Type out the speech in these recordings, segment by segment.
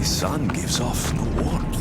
The sun gives off no warmth.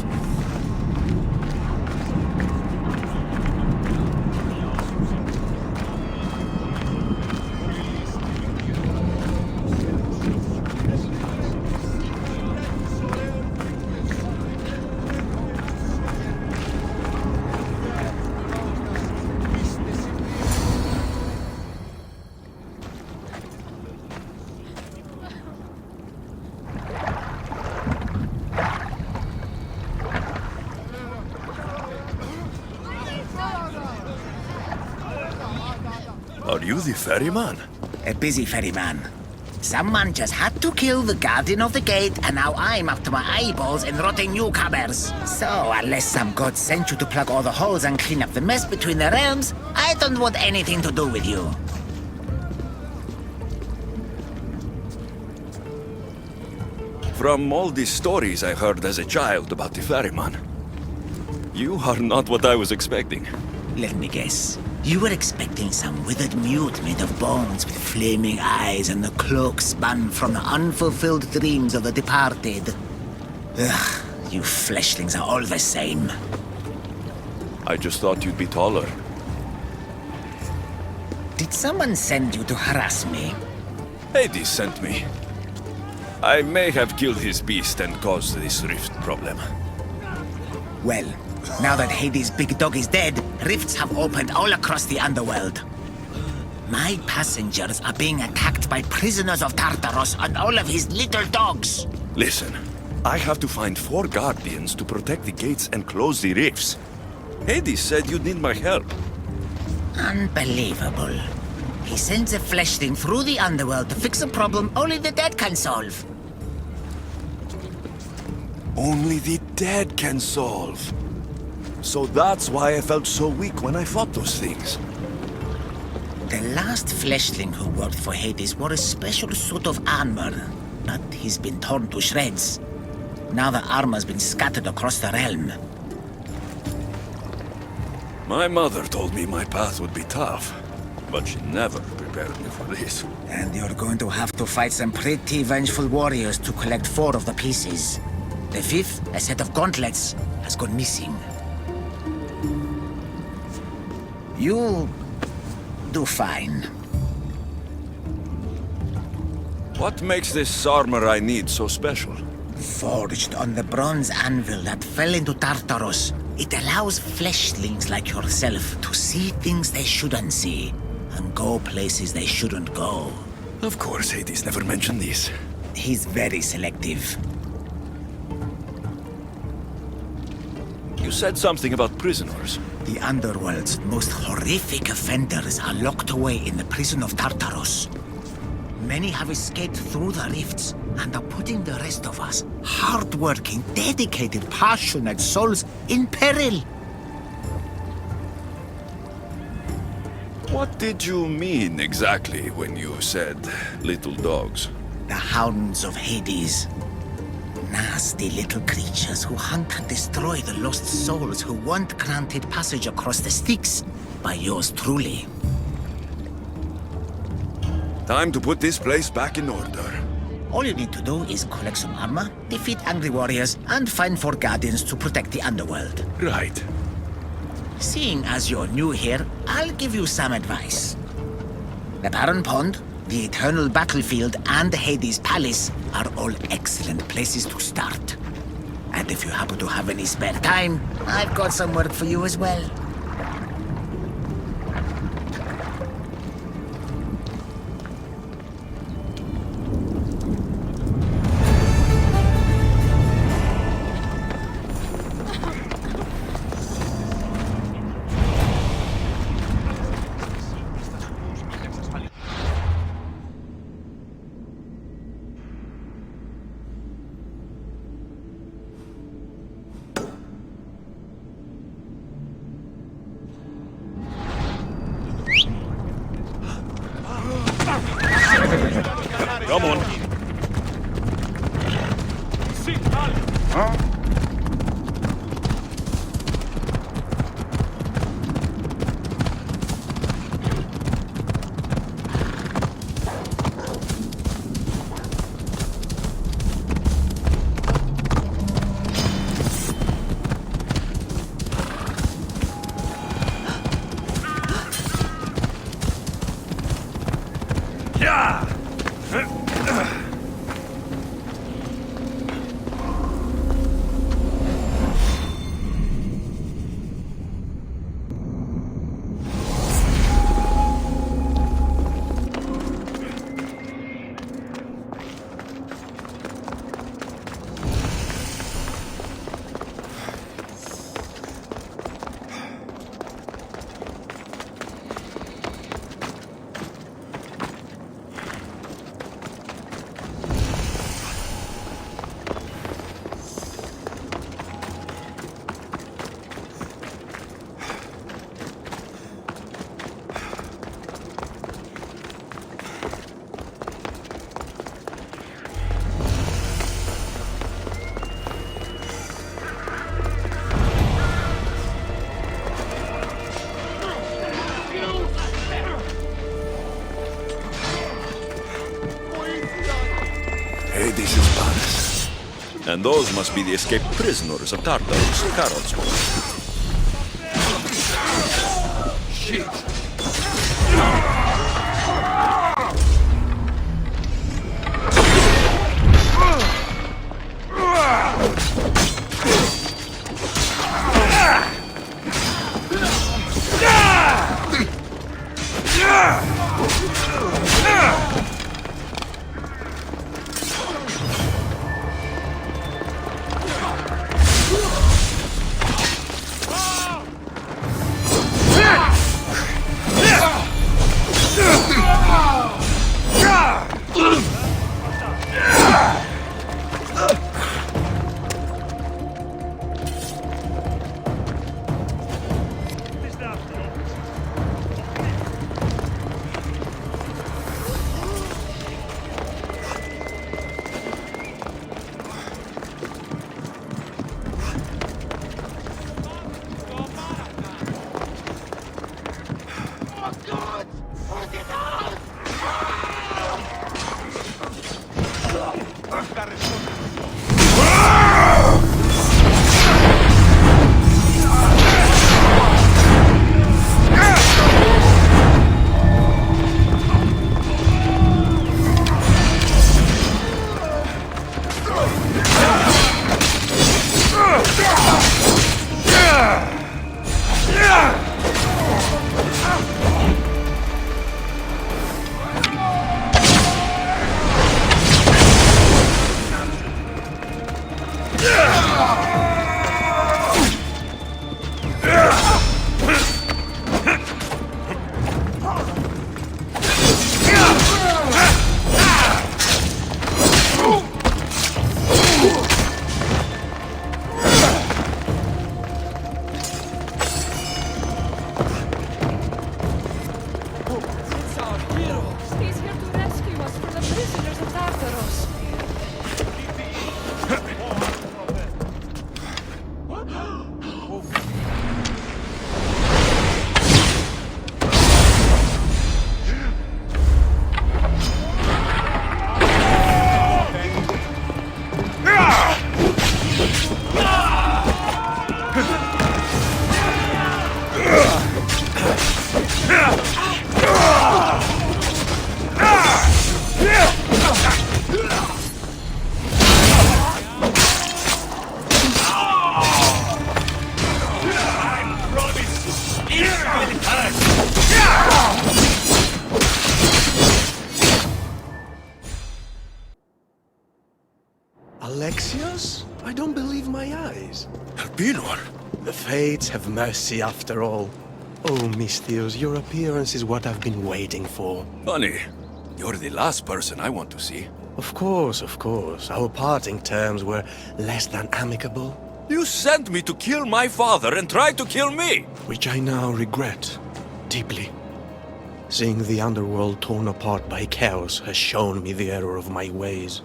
Are you the ferryman? A busy ferryman. Someone just had to kill the guardian of the gate, and now I'm up to my eyeballs in rotting newcomers. So, unless some god sent you to plug all the holes and clean up the mess between the realms, I don't want anything to do with you. From all these stories I heard as a child about the ferryman, you are not what I was expecting. Let me guess. You were expecting some withered mute made of bones with flaming eyes and the cloak spun from the unfulfilled dreams of the departed. Ugh, you fleshlings are all the same. I just thought you'd be taller. Did someone send you to harass me? Hades sent me. I may have killed his beast and caused this rift problem. Well, now that Hades' big dog is dead, rifts have opened all across the underworld. My passengers are being attacked by prisoners of Tartaros and all of his little dogs. Listen, I have to find 4 guardians to protect the gates and close the rifts. Hades said you'd need my help. Unbelievable. He sends a fleshling through the underworld to fix a problem only the dead can solve. Only the dead can solve. So that's why I felt so weak when I fought those things. The last fleshling who worked for Hades wore a special suit of armor, but he's been torn to shreds. Now the armor's been scattered across the realm. My mother told me my path would be tough, but she never prepared me for this. And you're going to have to fight some pretty vengeful warriors to collect 4 of the pieces. The 5th, a set of gauntlets, has gone missing. You'll do fine. What makes this armor I need so special? Forged on the bronze anvil that fell into Tartaros, it allows fleshlings like yourself to see things they shouldn't see, and go places they shouldn't go. Of course, Hades never mentioned these. He's very selective. You said something about prisoners. The underworld's most horrific offenders are locked away in the prison of Tartaros. Many have escaped through the rifts and are putting the rest of us, hard-working, dedicated, passionate souls, in peril. What did you mean exactly when you said little dogs? The hounds of Hades. Nasty little creatures who hunt and destroy the lost souls who weren't granted passage across the Styx by yours truly. Time to put this place back in order. All you need to do is collect some armor, defeat angry warriors, and find 4 guardians to protect the underworld. Right. Seeing as you're new here, I'll give you some advice. The Barren Pond, the Eternal Battlefield, and Hades Palace are all excellent places to start. And if you happen to have any spare time, I've got some work for you as well. Come on. Huh? Hades' palace. And those must be the escaped prisoners of Tartarus, Carol's home. Shit! Alexios? I don't believe my eyes. Albinor! The fates have mercy after all. Oh, Misthios, your appearance is what I've been waiting for. Funny, you're the last person I want to see. Of course, of course. Our parting terms were less than amicable. You sent me to kill my father and tried to kill me! Which I now regret deeply. Seeing the underworld torn apart by chaos has shown me the error of my ways.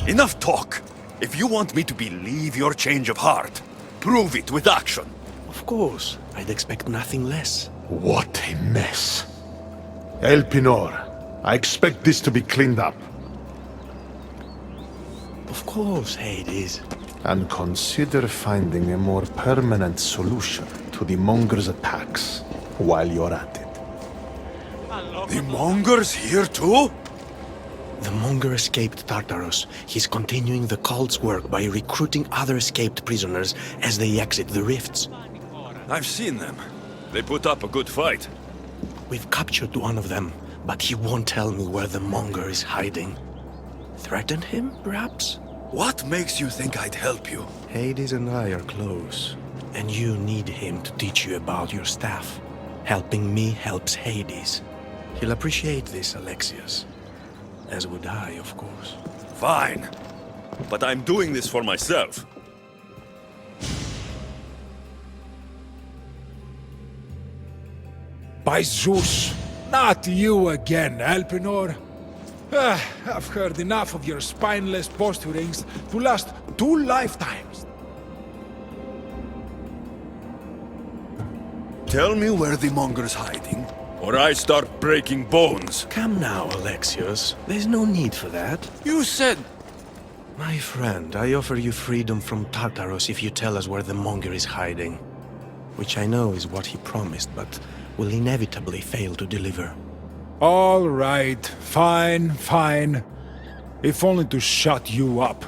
Enough talk! If you want me to believe your change of heart, prove it with action. Of course, I'd expect nothing less. What a mess. Elpinor, I expect this to be cleaned up. Of course, Hades. And consider finding a more permanent solution to the Monger's attacks while you're at it. The Mongers here too? The Monger escaped Tartarus. He's continuing the cult's work by recruiting other escaped prisoners as they exit the rifts. I've seen them. They put up a good fight. We've captured one of them, but he won't tell me where the Monger is hiding. Threaten him, perhaps? What makes you think I'd help you? Hades and I are close, and you need him to teach you about your staff. Helping me helps Hades. He'll appreciate this, Alexios. As would I, of course. Fine. But I'm doing this for myself. By Zeus, not you again, Elpinor. I've heard enough of your spineless posturings to last 2 lifetimes. Tell me where the Monger's hiding, or I start breaking bones. Come now, Alexios. There's no need for that. You said... My friend, I offer you freedom from Tartaros if you tell us where the Monger is hiding. Which I know is what he promised, but will inevitably fail to deliver. All right, fine, fine. If only to shut you up.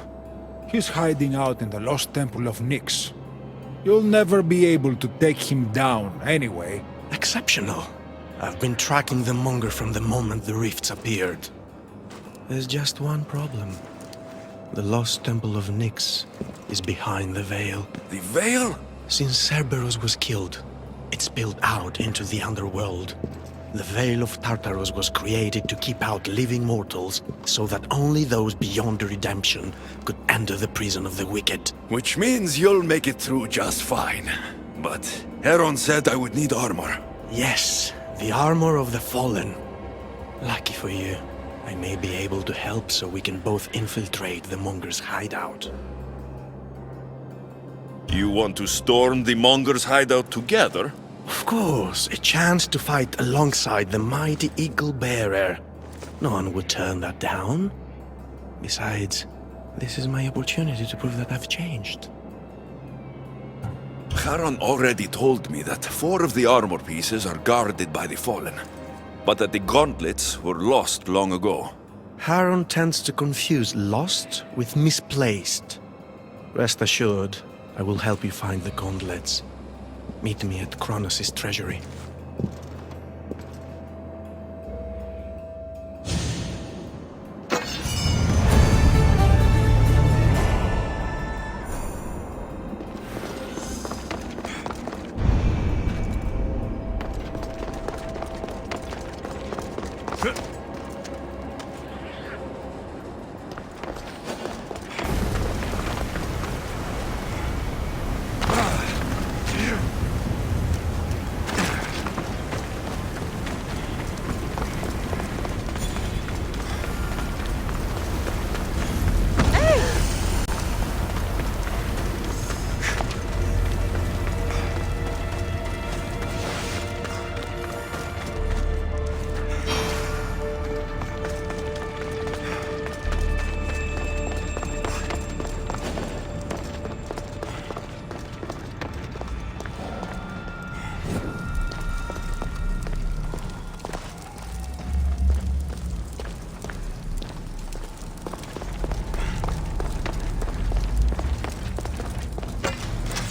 He's hiding out in the lost temple of Nyx. You'll never be able to take him down, anyway. Exceptional. I've been tracking the Monger from the moment the rifts appeared. There's just one problem. The lost temple of Nyx is behind the veil. The veil? Since Cerberus was killed, it spilled out into the underworld. The Veil of Tartaros was created to keep out living mortals, so that only those beyond redemption could enter the prison of the wicked. Which means you'll make it through just fine. But Heron said I would need armor. Yes, the armor of the fallen. Lucky for you, I may be able to help so we can both infiltrate the Monger's hideout. You want to storm the Monger's hideout together? Of course, a chance to fight alongside the mighty Eagle Bearer. No one would turn that down. Besides, this is my opportunity to prove that I've changed. Charon already told me that 4 of the armor pieces are guarded by the Fallen, but that the gauntlets were lost long ago. Charon tends to confuse lost with misplaced. Rest assured, I will help you find the gauntlets. Meet me at Kronos' treasury.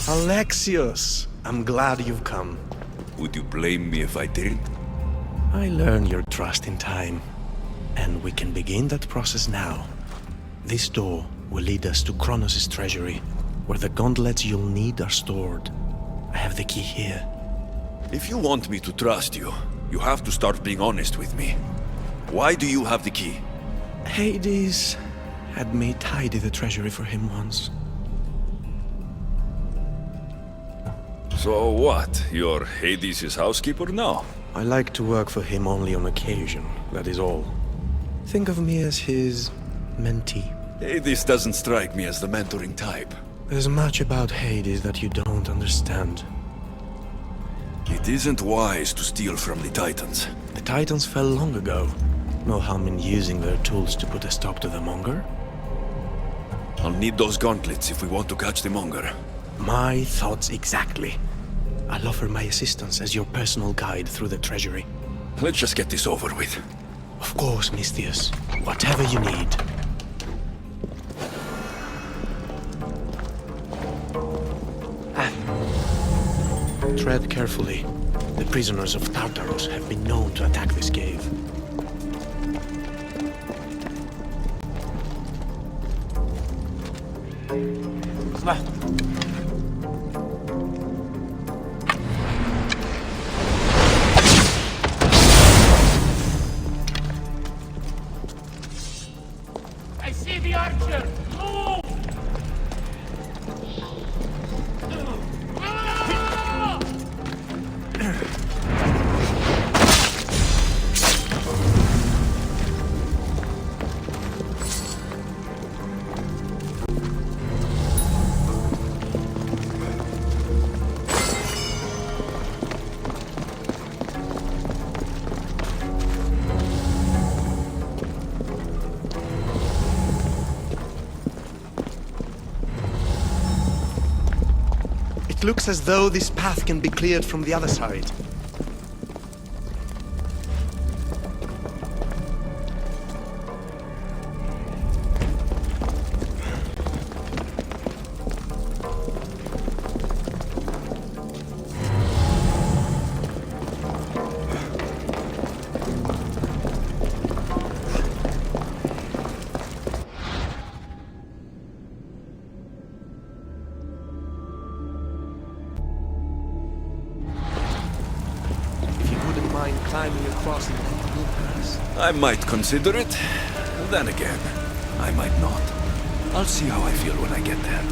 Alexios, I'm glad you've come. Would you blame me if I didn't? I learned your trust in time, and we can begin that process now. This door will lead us to Kronos' treasury, where the gauntlets you'll need are stored. I have the key here. If you want me to trust you, you have to start being honest with me. Why do you have the key? Hades had me tidy the treasury for him once. So what? You're Hades' housekeeper now? I like to work for him only on occasion, that is all. Think of me as his mentee. Hades doesn't strike me as the mentoring type. There's much about Hades that you don't understand. It isn't wise to steal from the Titans. The Titans fell long ago. No harm in using their tools to put a stop to the Monger. I'll need those gauntlets if we want to catch the Monger. My thoughts exactly. I'll offer my assistance as your personal guide through the treasury. Let's just get this over with. Of course, Misthios. Whatever you need. Tread carefully. The prisoners of Tartaros have been known to attack this cave. I see the archer! Move! Ah! It looks as though this path can be cleared from the other side. Mind climbing across in that blue grass? I might consider it. Then again, I might not. I'll see how I feel when I get there.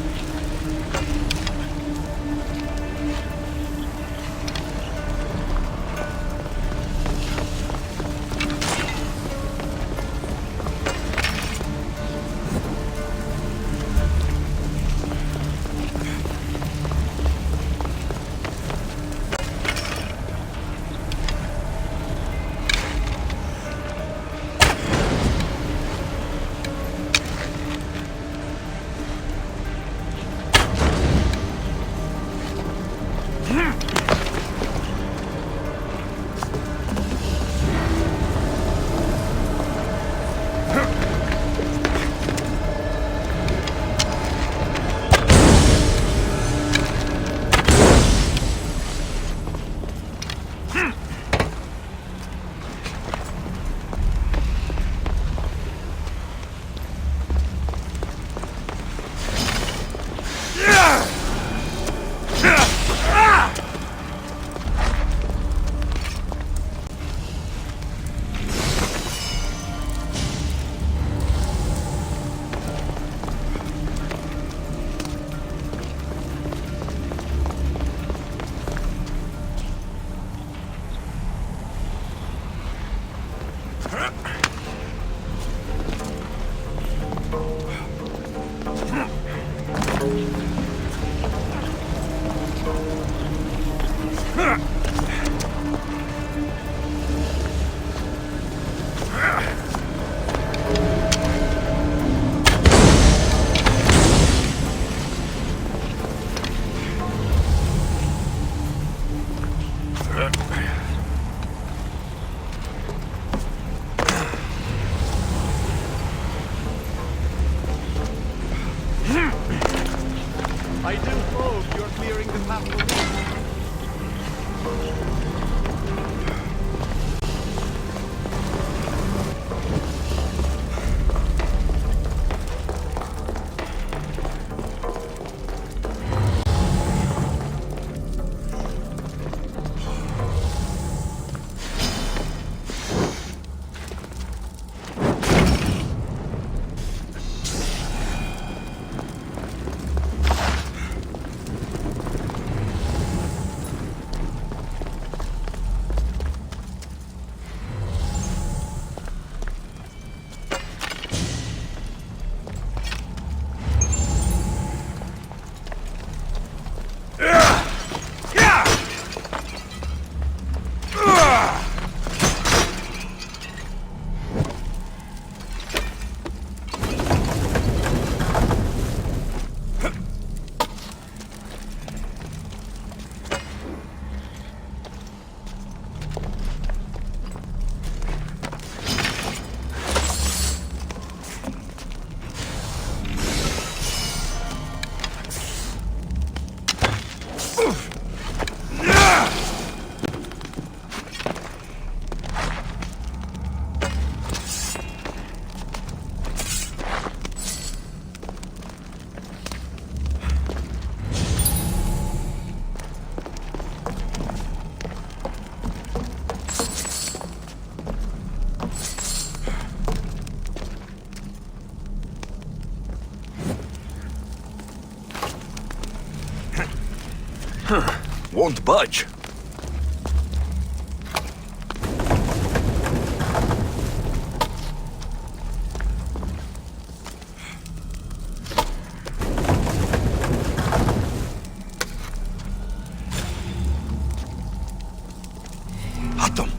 I do hope you're clearing the path for me. Won't budge. Atom.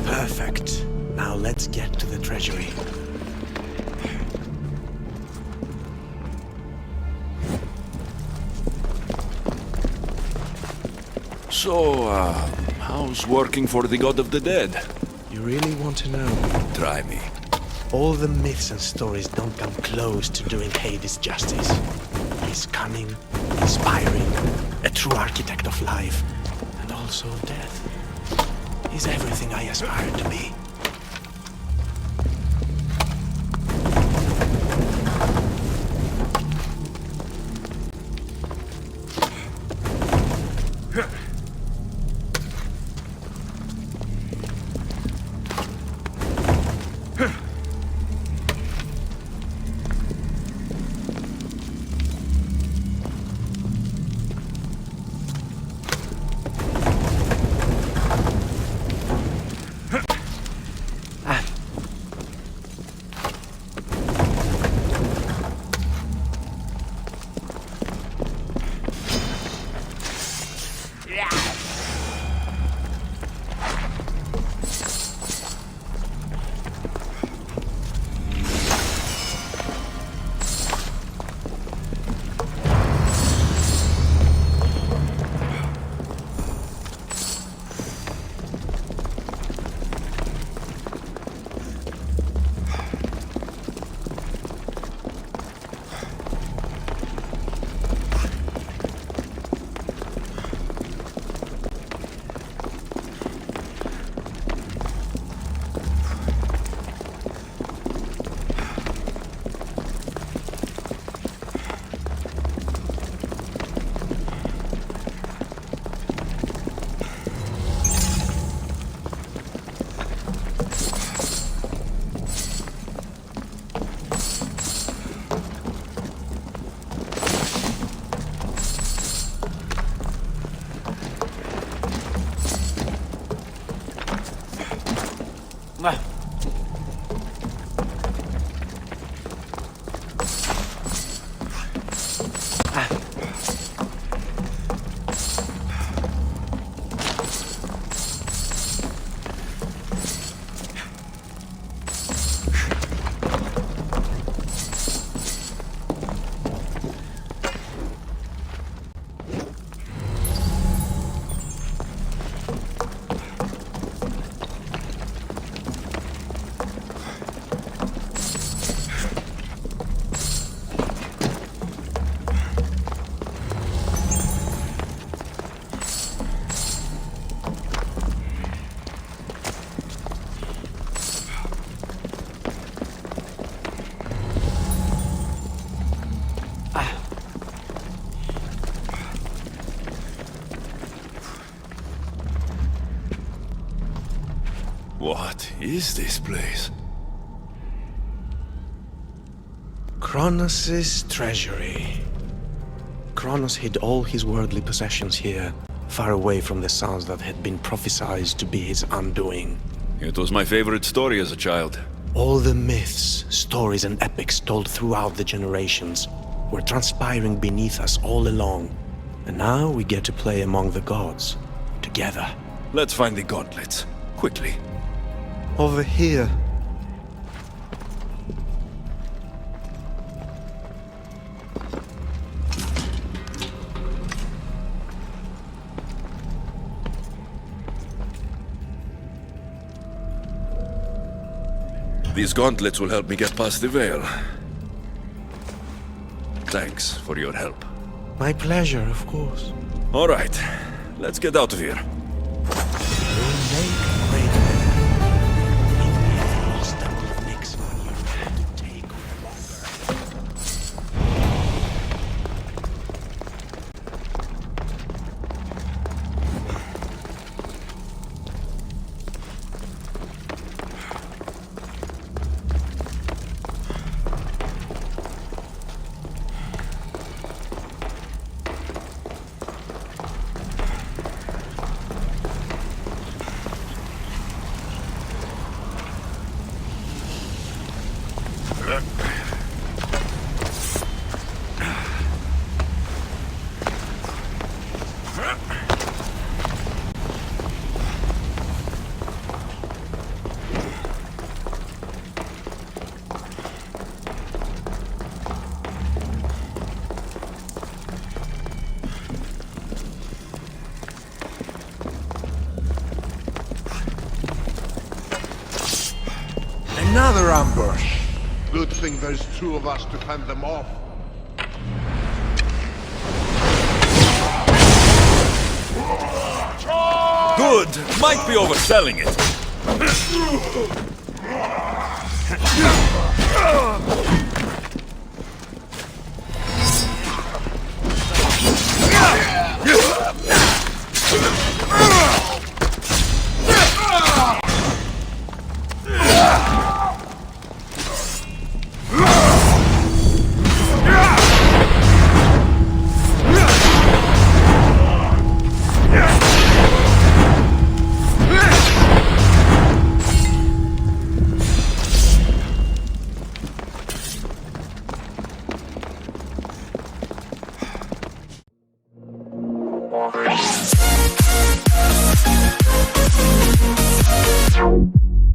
Perfect. Now let's get to the treasury. So, how's working for the god of the dead? You really want to know? Try me. All the myths and stories don't come close to doing Hades justice. He's cunning, inspiring, a true architect of life, and also of death. He's everything I aspire to be. What is this place? Kronos' treasury. Kronos hid all his worldly possessions here, far away from the sons that had been prophesied to be his undoing. It was my favorite story as a child. All the myths, stories, and epics told throughout the generations were transpiring beneath us all along. And now we get to play among the gods, together. Let's find the gauntlets, quickly. Over here. These gauntlets will help me get past the veil. Thanks for your help. My pleasure, of course. All right, let's get out of here. We'll make great men. In the lost temple of Nyx, you have to take longer. Another ambush! Good thing there's two of us to fend them off. Good! Might be overselling it.